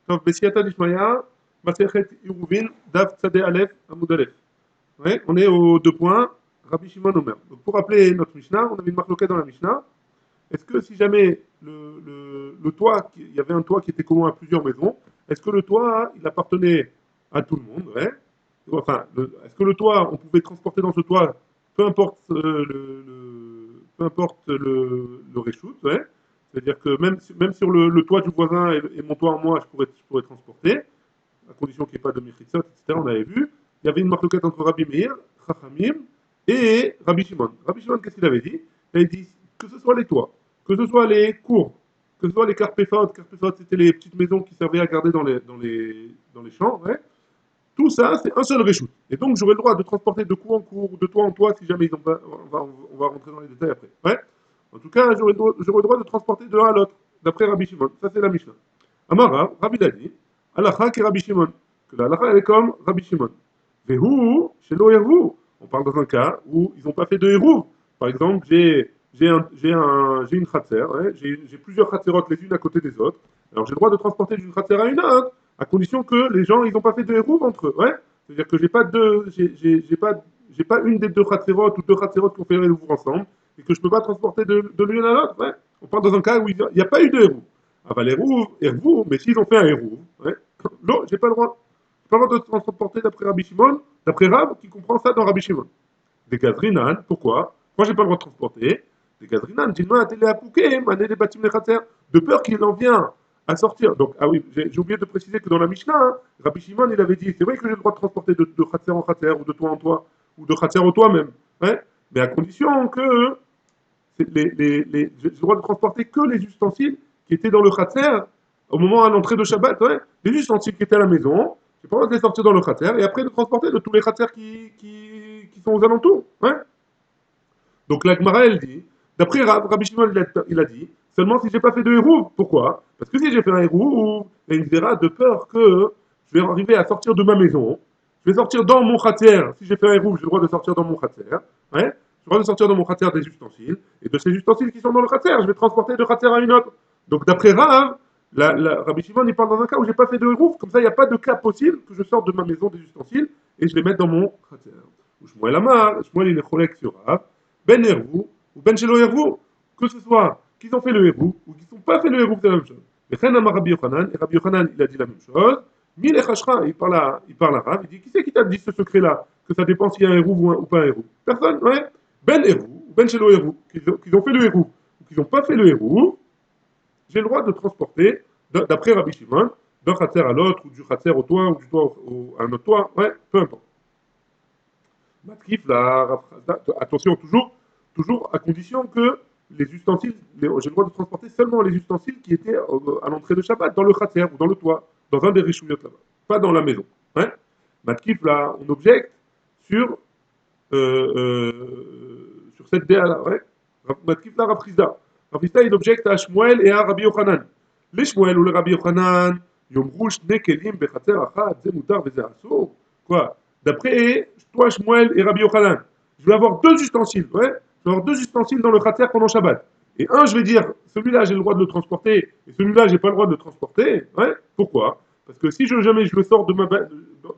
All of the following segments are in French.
טוב, בסייעתא דשמיא, מסכת עירובין, דף צדי א', עמוד א'. Ouais, on est aux deux points, Rabbi Shimon Omer. Donc pour rappeler notre Mishnah, on avait une marloquette dans la Mishnah. Est-ce que si jamais le toit, il y avait un toit qui était commun à plusieurs maisons, est-ce que le toit, il appartenait à tout le monde, ouais? Enfin, est-ce que le toit, on pouvait transporter dans ce toit, peu importe peu importe le reshoot, ouais? C'est-à-dire que même sur le toit du voisin et mon toit en moi, je pourrais transporter, à condition qu'il n'y ait pas de Mechitsot, etc. On avait vu. Il y avait une marloquette entre Rabbi Meir, Chachamim, et Rabbi Shimon. Rabbi Shimon, qu'est-ce qu'il avait dit? Il avait dit que ce soit les toits, que ce soit les cours, que ce soit les carpéfautes. Carpéfautes, c'était les petites maisons qui servaient à garder dans les champs, ouais. Tout ça, c'est un seul réchoute. Et donc, j'aurais le droit de transporter de cours en cours, de toit en toit, si jamais ils ont pas. On va rentrer dans les détails après. Ouais. En tout cas, j'aurais le droit de transporter de l'un à l'autre, d'après Rabbi Shimon. Ça, c'est la Mishnah. Amara, Rabbi Dadi, Alacha qui Rabbi Shimon. Que la Alacha, elle est comme Rabbi Shimon. Vehu, chez l'Ohervu. On parle dans un cas où ils n'ont pas fait de hérouv. Par exemple, j'ai une khatser, ouais, j'ai plusieurs khatserotes les unes à côté des autres. Alors j'ai le droit de transporter d'une khatser à une autre, à condition que les gens ils n'ont pas fait de hérouv entre eux. Ouais. C'est-à-dire que j'ai pas une des deux khatserotes ou deux khatserotes qui ont fait hérouv ensemble et que je ne peux pas transporter de l'une à l'autre. Ouais. On parle dans un cas où il n'y a pas eu de hérouv. Ah bah hérouv, mais s'ils ont fait un hérouv, ouais, non, j'ai pas le droit. J'ai pas le droit de transporter d'après Rabbi Shimon, d'après Rab qui comprend ça dans Rabbi Shimon. Des gazrinan, pourquoi? Moi, j'ai pas le droit de transporter. Des gazrinan, dis-moi, télé à Pouké, mané des bâtiments de peur qu'il en vient à sortir. Donc, ah oui, j'ai oublié de préciser que dans la Mishnah, hein, Rabbi Shimon, il avait dit, c'est vrai que j'ai le droit de transporter de khatser en khatser, ou de toit en toit, ou de khatser au toit même, hein, mais à condition que j'ai le droit de transporter que les ustensiles qui étaient dans le khatser au moment à l'entrée de Shabbat, ouais, les ustensiles qui étaient à la maison, j'ai pas le droit de les sortir dans le khatser, et après de transporter de tous les khatsers qui sont aux alentours, ouais. Donc la Gemara, elle dit, d'après Rabbi Shimon, il a dit, seulement si j'ai pas fait de hérouv. Pourquoi? Parce que si j'ai fait un hérouv, il y a une zéra de peur que je vais arriver à sortir de ma maison, je vais sortir dans mon khater. Si j'ai fait un hérouv, j'ai le droit de sortir dans mon khater. Ouais? J'ai le droit de sortir dans mon khater des ustensiles, et de ces ustensiles qui sont dans le khater, je vais transporter de khater à une autre. Donc d'après Rav, Rabbi Shimon, il parle dans un cas où j'ai pas fait de hérouv, comme ça il n'y a pas de cas possible que je sorte de ma maison des ustensiles et je les mette dans mon khater. Shmuel Amar, Shmuel il est cholek sur Rav, ben Hervou ou Ben Shelo Hervou, que ce soit qu'ils ont fait le Hervou ou qu'ils n'ont pas fait le Hervou, c'est la même chose. Et Rabbi Yochanan, et Rabbi Yochanan, il a dit la même chose. Mille Echashra, il parle arabe, il dit qui c'est qui t'a dit ce secret-là, que ça dépend s'il y a un Hervou ou pas un Hervou? Personne, ouais. Ben Hervou ou Ben Shelo Hervou, qu'ils ont fait le Hervou ou qu'ils n'ont pas fait le Hervou, j'ai le droit de transporter, d'après Rabbi Shimon, d'un khatser à l'autre, ou du khatser au toit, ou du toit à un autre toit, ouais, peu importe. Matkif, attention, toujours à condition que les ustensiles, j'ai le droit de transporter seulement les ustensiles qui étaient à l'entrée de Shabbat, dans le khatser ou dans le toit, dans un des richouillottes là-bas, pas dans la maison. Hein. Matkif, là, on objecte sur, sur cette déa-là. Ouais. Matkif, là, Rafrizda. Rafrizda, il objecte à Shmuel et à Rabbi Yochanan. Les Shmuel ou les Rabbi Yochanan, Yomru Shne Kelim Bechatzer Achat, Ze Mutar Veze Asur. Quoi? D'après toi, Shmuel et Rabbi Yochanan, je vais avoir deux ustensiles, ouais. Je vais avoir deux ustensiles dans le khatser pendant Shabbat. Et un, je vais dire, celui-là, j'ai le droit de le transporter, et celui-là, j'ai pas le droit de le transporter. Ouais. Pourquoi? Parce que si jamais je le sors de ma...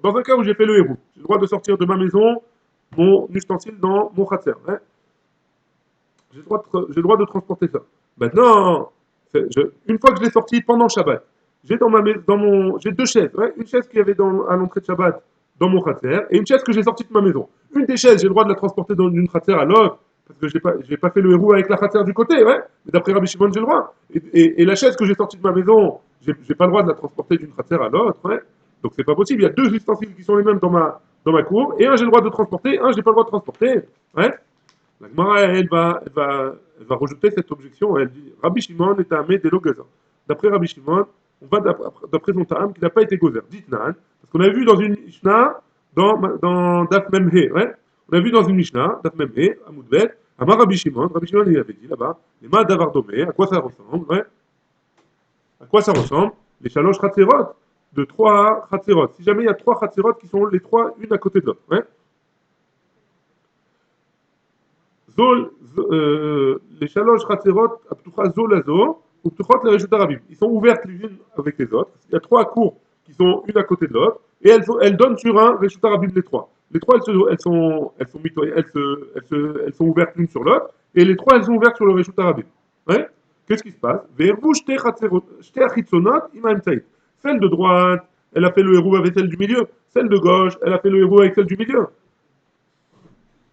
Dans un cas où j'ai fait le héros, j'ai le droit de sortir de ma maison mon ustensile dans mon khatser. Ouais. J'ai le droit de transporter ça. Maintenant, une fois que je l'ai sorti pendant Shabbat, j'ai deux chaises. Ouais, une chaise qui avait à l'entrée de Shabbat dans mon khatser et une chaise que j'ai sortie de ma maison. Une des chaises, j'ai le droit de la transporter d'une khatser à l'autre parce que j'ai pas fait le héros avec la khatser du côté. Ouais. Mais d'après Rabbi Shimon, j'ai le droit. Et la chaise que j'ai sortie de ma maison, j'ai pas le droit de la transporter d'une khatser à l'autre. Ouais. Donc c'est pas possible. Il y a deux ustensiles qui sont les mêmes dans ma cour et un j'ai le droit de transporter, un j'ai pas le droit de transporter. Ouais. La Gemara, elle va rejeter cette objection. Elle dit Rabbi Shimon est un des Gaza. D'après Rabbi Shimon, on va d'après son ta'am qui n'a pas été gozer. Dites Nan, parce qu'on a vu dans une Mishnah, dans Daf Memhe, ouais. On a vu dans une Mishnah, Daf Memhe, à Moudbet, Amar Rabbi Shimon il avait dit là-bas, les mains d'Avardomé, à quoi ça ressemble, ouais. À quoi ça ressemble? Les chaloches khatserot, de trois khatserot. Si jamais il y a trois khatserot qui sont les trois une à côté de l'autre, ouais. Les shalosh chatzerot aptucha zo lazo, Uptuchot le Reshut Arabim. Ils sont ouvertes les unes avec les autres. Il y a trois cours qui sont une à côté de l'autre, et elles donnent sur un Reshut Arabim les trois. Les trois, elles sont mitoyennes, elles sont ouvertes l'une sur l'autre, et les trois, elles sont ouvertes sur le Reshut Arabim. Ouais. Qu'est-ce qui se passe? Celle de droite, elle a fait le héros avec celle du milieu. Celle de gauche, elle a fait le héros avec celle du milieu.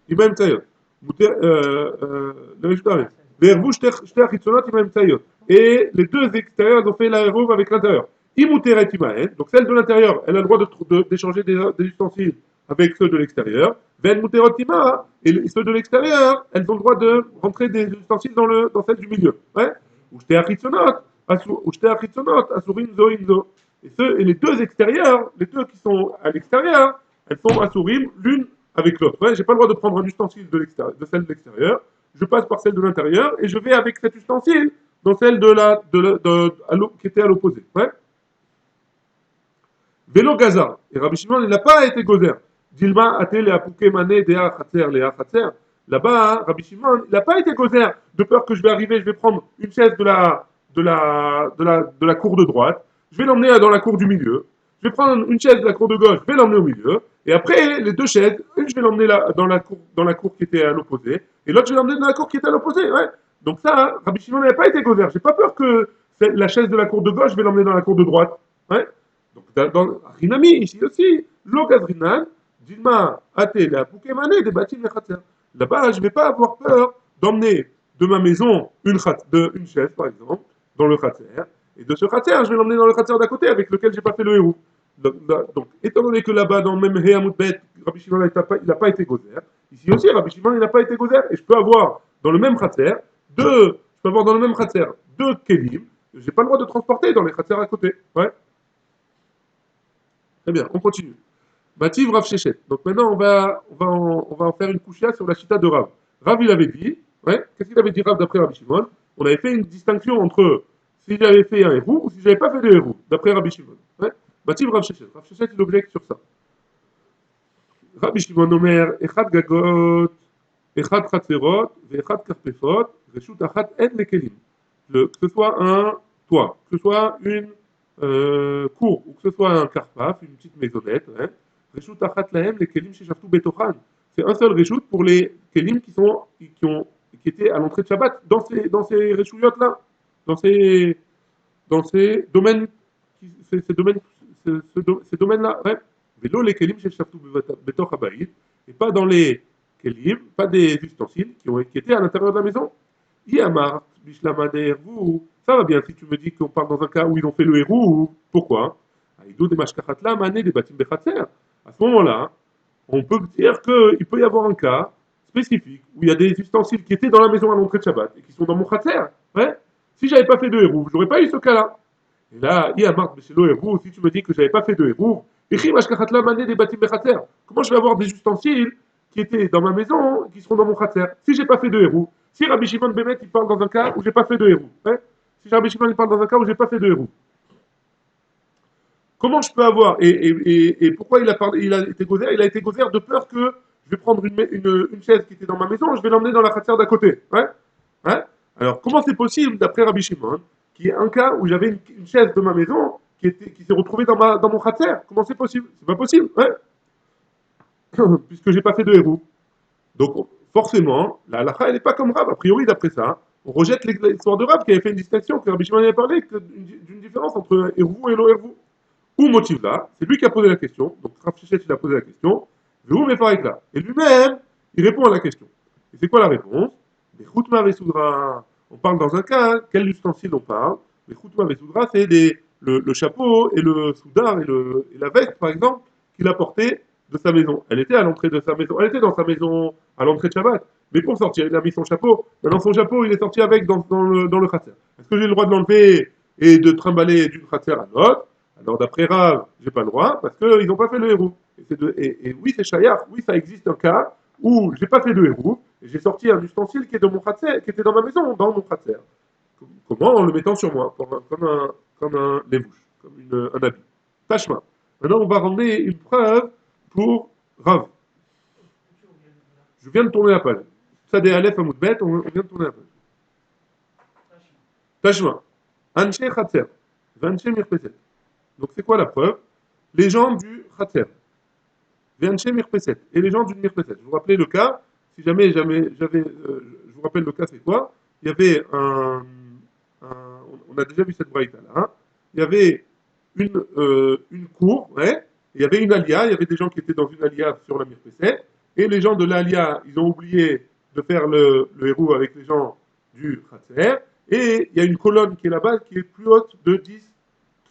Imaim Tzayot. Le résultat est. Vervou shter chitzonot imaim Tzayot. Et les deux extérieurs ont fait la héros avec l'intérieur. Imuteret imaen. Donc celle de l'intérieur, elle a le droit d'échanger des ustensiles avec ceux de l'extérieur. Ven muterot ima. Et ceux de l'extérieur, elles ont le droit de rentrer des ustensiles dans celle du milieu. Ouais. Ou shter chitzonot asurim zo imzo. Et les deux extérieurs, les deux qui sont à l'extérieur, elles sont asurim l'une avec l'autre. Ouais, j'ai pas le droit de prendre un ustensile de celle de l'extérieur. Je passe par celle de l'intérieur et je vais avec cet ustensile dans celle qui était à l'opposé. Ouais. Vélo Gaza. Et Rabbi Shimon, il n'a pas été gozer. Dilma atel et apouké mané dea khatser lea khatser. Là-bas, Rabbi Shimon, il n'a pas été gozer de peur que je vais arriver, je vais prendre une chaise de la cour de droite, je vais l'emmener dans la cour du milieu, je vais prendre une chaise de la cour de gauche, je vais l'emmener au milieu, et après, les deux chaises, une je vais l'emmener dans la cour qui était à l'opposé, et l'autre je vais l'emmener dans la cour qui était à l'opposé. Ouais. Donc ça, Rabbi Shimon n'avait pas été gozer. J'ai pas peur que la chaise de la cour de gauche, je vais l'emmener dans la cour de droite. Ouais. Donc dans Rinami, ici aussi, Logazrinan, Dilma, Até, la Poukemane, des bâtiments de là-bas, je ne vais pas avoir peur d'emmener de ma maison une chaise, par exemple, dans le khatser. Et de ce khatser, je vais l'emmener dans le khatser d'à côté avec lequel j'ai pas fait le héros. Donc, étant donné que là-bas, dans le même Héamout Bet, Rabbi Shimon il n'a pas été gozer, ici aussi, Rabbi Shimon il n'a pas été gozer. Et je peux avoir dans le même khatser deux kelim. J'ai pas le droit de transporter dans les khatser à côté. Ouais. Très bien, on continue. Mativ Rav Shechet. Donc maintenant, on va en faire une couchia sur la chita de Rav. Rav, il avait dit, ouais, qu'est-ce qu'il avait dit Rav d'après Rabbi Shimon? On avait fait une distinction entre si j'avais fait un héros ou si j'avais pas fait de héros, d'après Rabbi Shimon. Ouais. Mativ Rav Shechet. Rav Shechet, il objecte sur ça. Rabbi Shimon Omer, Echad Gagot, Echad Chatzerot, Echad Karpefot, Reshut Achat En Lekelim. Que ce soit un toit, que ce soit une cour, ou que ce soit un carpaf, une petite maisonnette, hein. Reshut Achat Lahem, les Kelim Sheshaftu Betochan. C'est un seul Reshut pour les Kelim qui étaient à l'entrée de Shabbat, dans ces Reshuyot-là, dans ces, dans ces domaines, ces domaines, ces domaines-là, ouais. Vélo, les Kelim Sheshaftu Betoch Habayit, et pas dans les Kelim, pas des ustensiles qui étaient à l'intérieur de la maison. Yamar, Bishlamaner, vous, ça va bien si tu me dis qu'on parle dans un cas où ils ont fait le héros. Pourquoi? Aïdou des mashkachatla, mané des batim bechatzer. À ce moment-là, on peut dire qu'il peut y avoir un cas spécifique où il y a des ustensiles qui étaient dans la maison à l'entrée de Shabbat et qui sont dans mon khatser. Ouais. Si j'avais pas fait de héros, je n'aurais pas eu ce cas-là. Et là, Yamar, Bishelo héros, si tu me dis que j'avais pas fait de héros, comment je vais avoir des ustensiles qui étaient dans ma maison qui seront dans mon khatser si j'ai pas fait de héros? Si Rabbi Shimon Bémet il parle dans un cas où j'ai pas fait de héros, hein, si Rabbi Shimon il parle dans un cas où j'ai pas fait de héros, comment je peux avoir et pourquoi il a été gozer? Il a été gozer de peur que je vais prendre une chaise qui était dans ma maison, je vais l'emmener dans la khatser d'à côté. Ouais. Ouais. Alors comment c'est possible d'après Rabbi Shimon qu'il y ait un cas où j'avais une chaise de ma maison qui s'est retrouvée dans mon khatser? Comment c'est possible? C'est pas possible. Ouais. Puisque j'ai pas fait de héros. Donc, forcément, la halakha, elle n'est pas comme Rav. A priori, d'après ça, on rejette l'histoire de Rav qui avait fait une distinction, que Rabbi Shimon avait parlé, d'une différence entre un Hervou et lo Hervou. Où motive là? C'est lui qui a posé la question. Donc, Rav Shechet, il a posé la question. Où met là? Et lui-même, il répond à la question. Et c'est quoi la réponse? Les Choutma Vesoudra. On parle dans un cas, quel ustensile on parle? Les Choutma Vesoudra, c'est le chapeau et le soudar et la veste, par exemple, qu'il a porté de sa maison. Elle était à l'entrée de sa maison. Elle était dans sa maison à l'entrée de Shabbat. Mais pour sortir, il a mis son chapeau. Maintenant, son chapeau, il est sorti avec dans le khatser. Est-ce que j'ai le droit de l'enlever et de trimballer d'une khatser à l'autre? Alors, d'après Rav, j'ai pas le droit parce qu'ils n'ont pas fait le héros. Et oui, c'est Shayach. Oui, ça existe un cas où j'ai pas fait de héros et j'ai sorti un ustensile qui est dans mon khatser, qui était dans ma maison, dans mon khatser. Comment? En le mettant sur moi, comme un lébouche, comme un habit. Tachma. Maintenant, on va ramener une preuve pour Rav. Je viens de tourner la page. Ça des Aleph à Moudbet, on vient de tourner la page. Tachma. Anche Khatser, Vanche Mirpeset. Donc c'est quoi la preuve? Les gens du Khatser, Vanche Mirpeset, et les gens du Mirpeset. Je vous rappelez le cas, si jamais j'avais, je vous rappelle le cas, c'est quoi? Il y avait on a déjà vu cette braïta là, hein. Il y avait une cour, ouais, et il y avait une alia, il y avait des gens qui étaient dans une alia sur la Mirpeset, et les gens de l'alia, ils ont oublié de faire le héros avec les gens du Khatser, et il y a une colonne qui est là-bas qui est plus haute de 10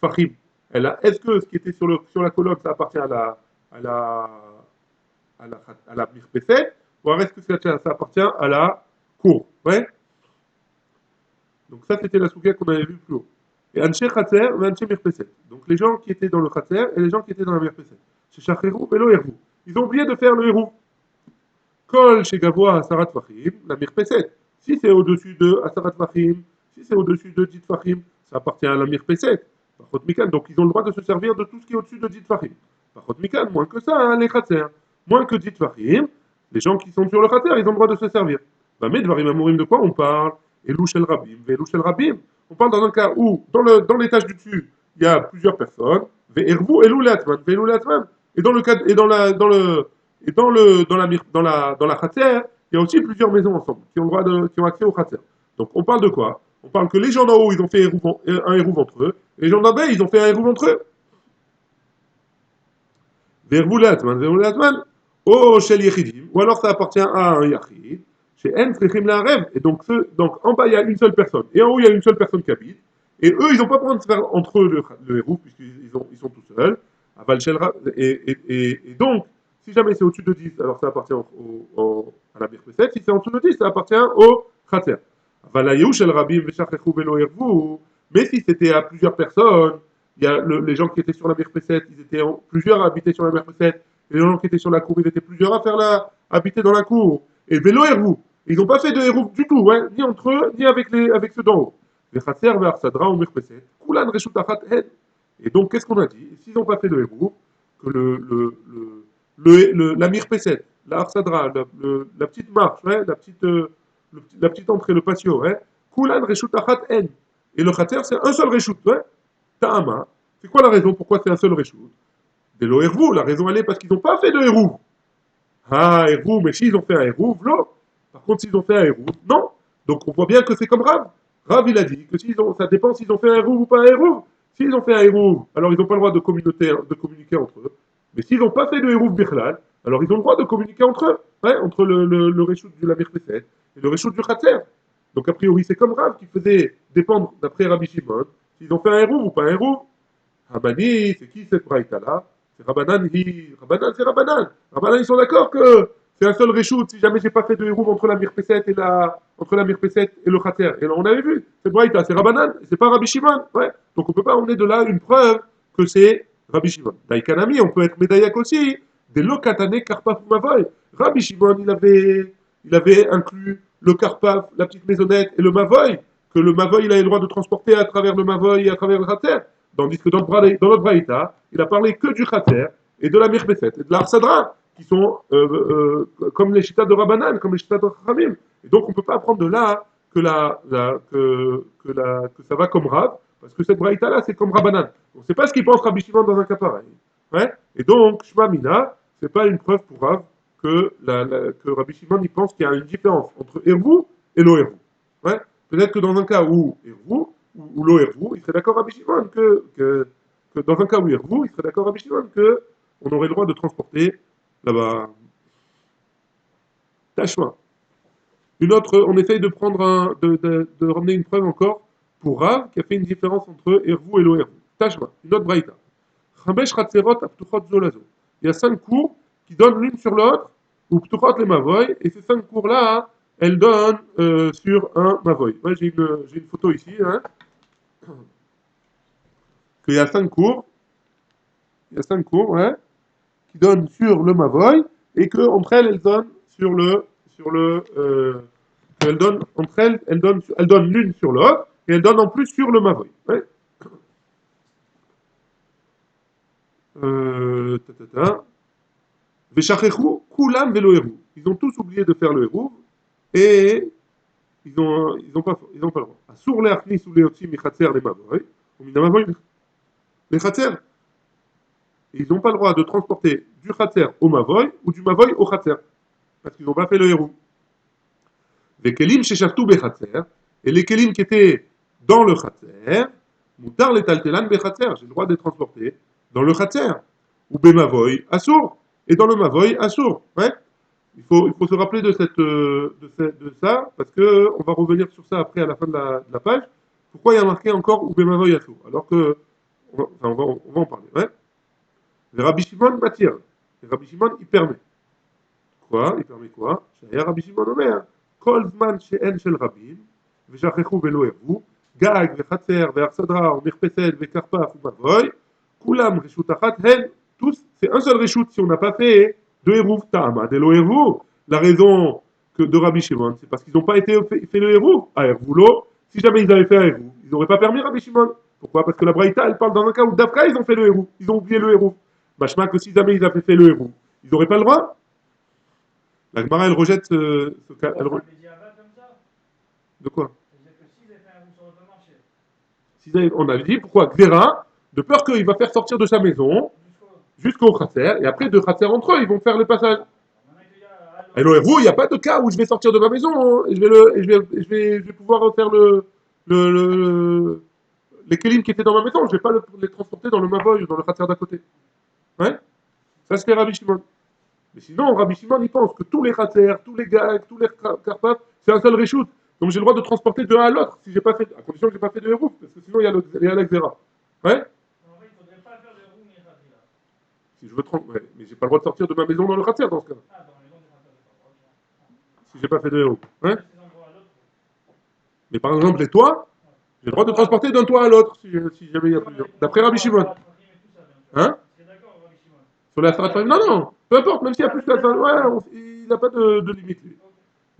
Tfachim. Est-ce que ce qui était sur la colonne, ça appartient à la, à la Mirpeset, ou est-ce que ça appartient à la cour? Ouais. Donc ça, c'était la soukia qu'on avait vue plus haut. Et Anche Khatser et Anche Mirpeset. Donc les gens qui étaient dans le Khatser et les gens qui étaient dans la Mirpeset. Chez Shachrerou et le Hervou. Ils ont oublié de faire le Hervou. Kol chez Gavoa Asarat Fahim, la Mirpeset. Si c'est au-dessus de Asarat Fahim, si c'est au-dessus de 10 Fahim, ça appartient à la Mirpeset. Par Mikan, donc ils ont le droit de se servir de tout ce qui est au-dessus de 10 Fahim. Par Mikan, moins que ça, hein, les Khatser. Moins que 10 Fahim, les gens qui sont sur le Khatser, ils ont le droit de se servir. Bah, mais Dvarim Amourim, de quoi on parle? Elou Shel Rabim, Velou Shel Rabim. On parle dans un cas où, dans l'étage du dessus, il y a plusieurs personnes. Ve'ervu Elou Leatman, Ve'elou Leatman. Et dans le cadre, et dans la khatser, il y a aussi plusieurs maisons ensemble qui ont, le droit qui ont accès au khatser. Donc on parle de quoi? On parle que les gens d'en haut, ils ont fait un hérouve entre eux, et les gens d'en bas, ils ont fait un hérouve entre eux. Vervoulatman, oh, chez Yechidim, ou alors ça appartient à un Yachid, chez En Trechim la rêve, et donc en bas il y a une seule personne, et en haut il y a une seule personne qui habite, et eux ils n'ont pas besoin de se faire entre eux le hérouve, puisqu'ils ils sont tout seuls, et donc, si jamais c'est au-dessus de 10, alors ça appartient à la Birpeset, si c'est en dessous de 10, ça appartient au Khater. Mais si c'était à plusieurs personnes, il y a les gens qui étaient sur la Merpéset, ils étaient plusieurs à habiter sur la Merpéset, et les gens qui étaient sur la cour, ils étaient plusieurs à habiter dans la cour. Et vélo Hervou, ils n'ont pas fait de Hervou du tout, hein, ni entre eux, ni avec ceux d'en haut. Les Khatser, Sadra ou Merpéset, Koulan Reshutachat Hed. Et donc, qu'est-ce qu'on a dit? S'ils n'ont pas fait de Hervou, que la Mirpéset, la Arsadra, la petite marche, ouais, la petite entrée, le patio, ouais, Koulan Reshutachat Hed. Et le Khatser, c'est un seul Reshut, ouais. Ta'ama. C'est quoi la raison? Pourquoi c'est un seul Reshut? De l'Ohervou. La raison, elle est parce qu'ils n'ont pas fait de Hérouv. Ah, Hérouv, mais s'ils ont fait un Hérouv, là. Par contre, s'ils ont fait un Hérouv, non. Donc on voit bien que c'est comme Rav. Rav, il a dit que ça dépend s'ils ont fait un Hérouv ou pas un Hérouv. S'ils ont fait un Hérouv, alors ils n'ont pas le droit de communiquer entre eux. Mais s'ils n'ont pas fait de Hérouv Bichlal, alors ils ont le droit de communiquer entre eux. Ouais, entre le Reshut du Lamir Pesset et le Reshut du Khatser. Donc a priori, c'est comme Rav qui faisait dépendre, d'après Rabbi Shimon, s'ils ont fait un Hérouv ou pas un Hérouv. Rabani, c'est qui cette braïta-là? C'est Rabbanan, Rabbanan, c'est Rabbanan. Rabbanan, ils sont d'accord que c'est un seul reshoot si jamais j'ai pas fait de hérouve entre la Mirpeset entre la Mirpeset et le Khater. Et là, on avait vu, cette braïta, c'est Rabbanan, c'est pas Rabbi Shimon. Ouais. Donc on peut pas emmener de là une preuve que c'est Rabbi Shimon. Daïkanami, on peut être médaillak aussi, des lokatane karpaf mavoy. Rabbi Shimon, il avait inclus le karpaf, la petite maisonnette et le mavoy, que le mavoy, il a le droit de transporter à travers le mavoy et à travers le Khater. Tandis que dans notre Braïta, il a parlé que du Khater et de la Mirbeset et de l'Arsadra, qui sont comme les chitas de Rabbanan, comme les chitas de Khamim. Et donc on ne peut pas apprendre de là que ça va comme Rab, parce que cette Braïta-là, c'est comme Rabbanan. On ne sait pas ce qu'il pense Rabbi Shimon dans un cas pareil. Ouais. Et donc, Shma Mina, ce n'est pas une preuve pour Rab que Rabbi Shimon il pense qu'il y a une différence entre Hervou et lo Hervou. Ouais. Peut-être que dans un cas où Hervou, ou lo Hervou, il serait d'accord Rabbi Shimon que dans un cas où Hervou, il serait d'accord Rabbi Shimon que on aurait le droit de transporter là-bas. Tachma. Une autre, on essaye de prendre de ramener une preuve encore pour Rav qui a fait une différence entre Hervou et lo Hervou. Tachma. Une autre braïta. Chamesh Chatserot Aptuchot Zolazo. Il y a 5 cours qui donnent l'une sur l'autre, ou Ptuchot les Mavoy, et ces 5 cours-là, elles donnent sur un Mavoy. Ouais, j'ai une photo ici, hein, qu'il y a 5 cours, ouais, qui donnent sur le Mavoy, et que entre elles, elles donnent elles donnent entre elles donnent l'une sur l'autre, et elles donnent en plus sur le Mavoy. Ouais. Ta, ta, ta. Veshachechu, kulam velo héros. Ils ont tous oublié de faire le héros et ils ont pas le droit. Assour les achnis ou les otzi michatzer les mavoy, ou minamavoy les chatzer. Ils n'ont pas le droit de transporter du khatser au mavoy ou du mavoy au khatser, parce qu'ils n'ont pas fait le héros. Les kelim chez Shaftou bechatser, et les kelim qui étaient dans le khatser, moutar les taltelan bechatser, j'ai le droit de les transporter dans le khatser, ou bemavoy assour, et dans le mavoy assour. Ouais. Il faut se rappeler de ça, parce qu'on va revenir sur ça après à la fin de la page. Pourquoi il y a marqué encore ou bemavoy assour, alors que, on va en parler. Ouais. Le Rabbi Shimon m'attire. Le Rabbi Shimon, il permet. Quoi? Il permet quoi? Rabbi Shimon Omer, Kol Zman She'en Shel Rabim, V'Shachechou Velo Ervu, Gag, V'Chatzer, V'Arsadra, V'Mirpesed, V'Karpaf, V'Mavoy, Kulam, Reshut Achat, Hen, tous, c'est un seul Reshut si on n'a pas fait de Eruv Ta'ama, de lo Ervu. La raison de Rabbi Shimon, c'est parce qu'ils n'ont pas fait le Eruv à Ervulo. Si jamais ils avaient fait un Eruv, ils n'auraient pas permis Rabbi Shimon. Pourquoi? Parce que la Braïta, elle parle dans un cas où d'Afka, ils ont fait le Eruv. Ils ont oublié le Eruv. Machma que si jamais ils avaient fait le Eruv, ils n'auraient pas le droit. La Gemara, elle rejette ce cas. De quoi? On avait dit pourquoi Xéra, de peur qu'il va faire sortir de sa maison jusqu'au Khatser, et après de Khatser entre eux, ils vont faire le passage. Et il n'y a pas de cas où je vais sortir de ma maison hein, et je vais pouvoir faire les kélim qui étaient dans ma maison, je ne vais pas les transporter dans le Mavoy ou dans le Khatser d'à côté. Ouais. Ça, c'était Rabbi Shimon. Mais sinon, Rabbi Shimon, il pense que tous les Khatser, tous les Gag, tous les Karpaf, c'est un seul Réchout. Donc j'ai le droit de transporter de l'un à l'autre, si j'ai pas fait, à condition que je n'ai pas fait de Hérouf, parce que sinon il y a l'Exera. Ouais. Si je veux ouais. Mais j'ai pas le droit de sortir de ma maison dans le Khatser dans ce cas. Si j'ai pas fait de Hérouf. Ouais. Mais par exemple, les toits, j'ai le droit de transporter d'un toit à l'autre, si jamais il y a plusieurs. D'après Rabbi Shimon. Hein? Sur la Sarat Non, non, peu importe, même s'il y a plus que la Sarat, ouais, il n'a pas de limite.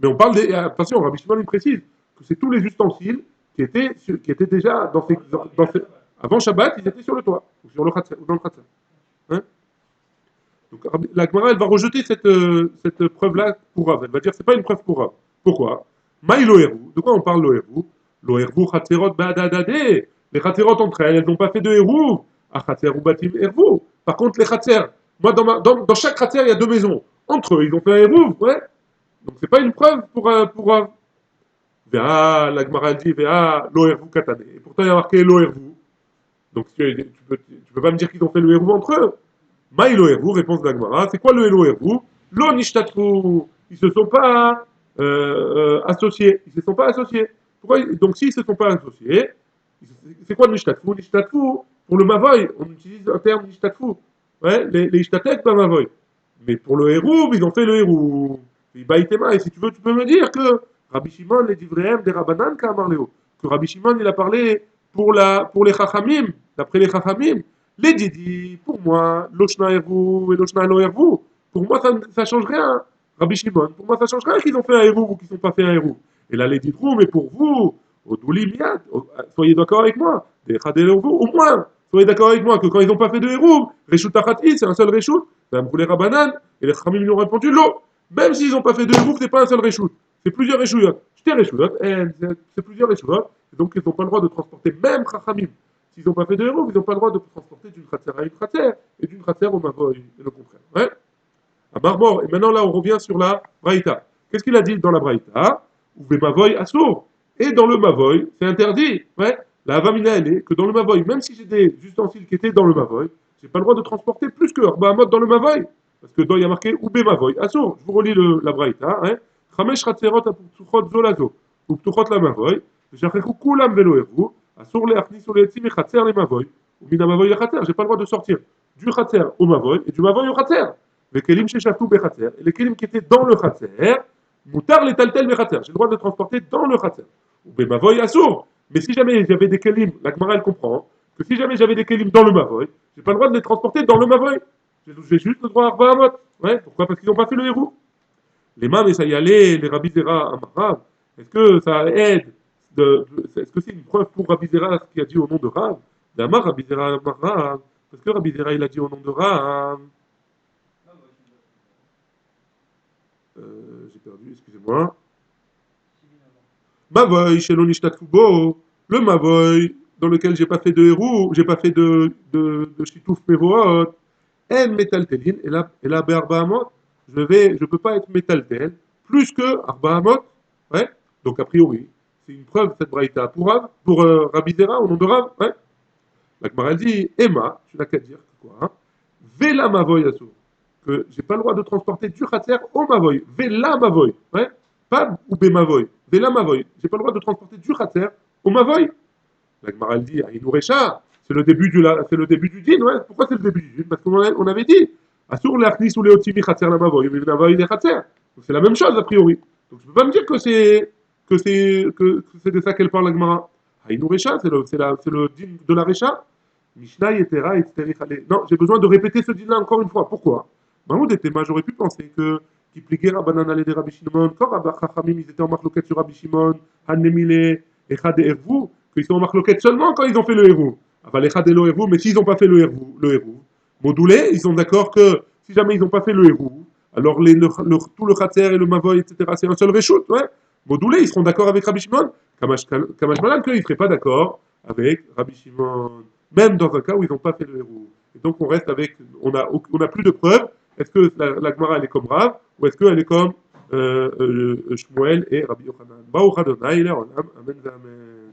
Mais on parle des. Attention, Rabbi Shimon il précise que c'est tous les ustensiles qui étaient déjà avant Shabbat, ils étaient sur le toit, ou sur le Khatser, ou dans le Khatser. Hein? Donc la Gemara, elle va rejeter cette preuve-là pour Rav. Elle va dire c'est pas une preuve pour Rav. Pourquoi? Maï loheru. De quoi on parle loheru? Loheru Khatserot badadade. Les Khatserot entre elles n'ont pas fait de heru. Ah Khatser ou batim heru. Par contre, les Khatser, moi dans chaque Khatser, il y a deux maisons. Entre eux, ils ont fait un heru, ouais. Donc c'est pas une preuve pour la Gemara dit lohervu katane. Et pourtant il y a marqué lohervu. Donc tu peux pas me dire qu'ils ont fait le hervu entre eux. Maï lohervu, réponse de la Gemara. C'est quoi le lohervu? Lo nishtatru. Ils se sont pas associés. Ils se sont pas associés. Pourquoi donc s'ils se sont pas associés, c'est quoi le nishtatru? Nishtatru pour le mavoy, on utilise un terme nishtatru. Ouais, les ishtatek pas mavoy. Mais pour le hérouv, ils ont fait le hérouv. Et si tu veux, tu peux me dire que Rabbi Shimon, les divréem des Rabbanan, que Rabbi Shimon, il a parlé pour les Chachamim, d'après les Chachamim. Les Didi, pour moi, Loshna hérouv et Loshna lo hérouv, pour moi, ça ne change rien. Rabbi Shimon, pour moi, ça change rien qu'ils ont fait un hérouv ou qu'ils n'ont pas fait un hérouv. Et là, les Didrou, mais pour vous, Odouli Miad, soyez d'accord avec moi, des au moins, soyez d'accord avec moi que quand ils n'ont pas fait de hérouv, Reshut Achati, c'est un seul Reshut, pour les Rabbanan, et les Chachamim lui ont répondu l'eau. Même s'ils n'ont pas fait de hérouv, c'est pas un seul Reshut, c'est plusieurs Reshuyot. J'étais Reshuyot, c'est plusieurs Reshuyot, et donc ils n'ont pas le droit de transporter, même Chachamim. S'ils n'ont pas fait de hérouv, ils n'ont pas le droit de transporter d'une Khatser à une Khatser, et d'une Khatser au Mavoy, et le contraire. Ouais. À Marmor, et maintenant là on revient sur la Braïta. Qu'est-ce qu'il a dit dans la Braïta? Ou le Mavoy assourd. Et dans le Mavoy, c'est interdit. Ouais. La Avamina, elle est que dans le Mavoy, même si j'ai des ustensiles qui étaient dans le Mavoy, j'ai pas le droit de transporter plus que Arbaamot dans le Mavoy. Parce que il y a marqué Oubé Mavoy. Assour. Je vous relis la Braïta. Chamesh Ratserot Apuktuchot Zolazo. Uptuchot la Mavoy. J'achèche Kulam Velo Ervu. Assour les Achni sur les Etzim et Chatser les Mavoy. Ou Mina Mavoy et Chatser. J'ai pas le droit de sortir du Chatser au Mavoy et du Mavoy au Chatser. Les kelim chez Shaftou Bechatser, et les kelim qui étaient dans le Khatser, Moutar les taltel Bechatser, j'ai le droit de les transporter dans le Khatser. Ou Bemavoy assour. Mais si jamais j'avais des kelim, la Gemara elle comprend, que si jamais j'avais des kelim dans le Mavoy, j'ai pas le droit de les transporter dans le Mavoy. J'ai juste le droit à Arbaamot. Ouais, pourquoi? Parce qu'ils n'ont pas fait le héros. Les Mam et ça y allait, les Rabbi Zera Amarav, est-ce que ça aide est-ce que c'est une preuve pour Rabbi Zera ce qu'il a dit au nom de Rav? D'Amar Rabbi Zera Amarav, parce que Rabbi Zera il a dit au nom de Rav. J'ai perdu, excusez-moi. Mavoy, chez l'Onishtatfubo, le Mavoy, dans lequel j'ai pas fait de héros, j'ai pas fait de Shitouf Mevoot, en Metaltelin, et là, Be'arbaamot, je peux pas être Metaltel, plus que Arbaamot, ouais, donc a priori, c'est une preuve cette braïta pour Rav, pour Rabbi Zera, au nom de Rav, ouais. La Gemara elle dit, Emma, tu n'as qu'à dire quoi, hein, Vela Mavoy Asur, que j'ai pas le droit de transporter du Khatser au Mavoy, Vela Mavoy, ouais, pas ou Be Mavoy, Vela Mavoy, j'ai pas le droit de transporter du Khatser au Mavoy. La Gemara elle dit, Aïnou Recha, c'est le début du din, ouais. Pourquoi c'est le début du din? Parce on avait dit, Asur l'achnis ou leotimi Khatser la Mavoy, mais Mavoy les Khatser. Donc c'est la même chose a priori. Donc je peux pas me dire que c'est de ça qu'elle parle la Gemara. Aïnou Recha, c'est le din de la Recha. Mishnah Yetera et Tzerichale. Non, j'ai besoin de répéter ce din-là encore une fois. Pourquoi? Mahmoud était j'aurais pu penser que qui pliquait Rabbanan allait de Rabbi Shimon, quand Rabbi Chachamim ils étaient en marloquette sur Rabbi Shimon, Hanemile, Echad et Ervou, qu'ils sont en marloquette seulement quand ils ont fait le Hervou. Enfin, l'Echad et le Hervou, mais s'ils n'ont pas fait le Hervou, Modoulé, ils sont d'accord que si jamais ils n'ont pas fait le Hervou, alors tout le Khater et le Mavoy, etc., c'est un seul reshoot, ouais. Modoulé, ils seront d'accord avec Rabbi Shimon. Kamash Malan, qu'ils ne seraient pas d'accord avec Rabbi Shimon même dans un cas où ils n'ont pas fait le héros. Et donc on reste avec, on a plus de preuves. Est-ce que la Gemara elle est comme Rav ou est-ce qu'elle est comme Shmuel et Rabbi Yochanan? Baruch Adonai, Amen, Amen.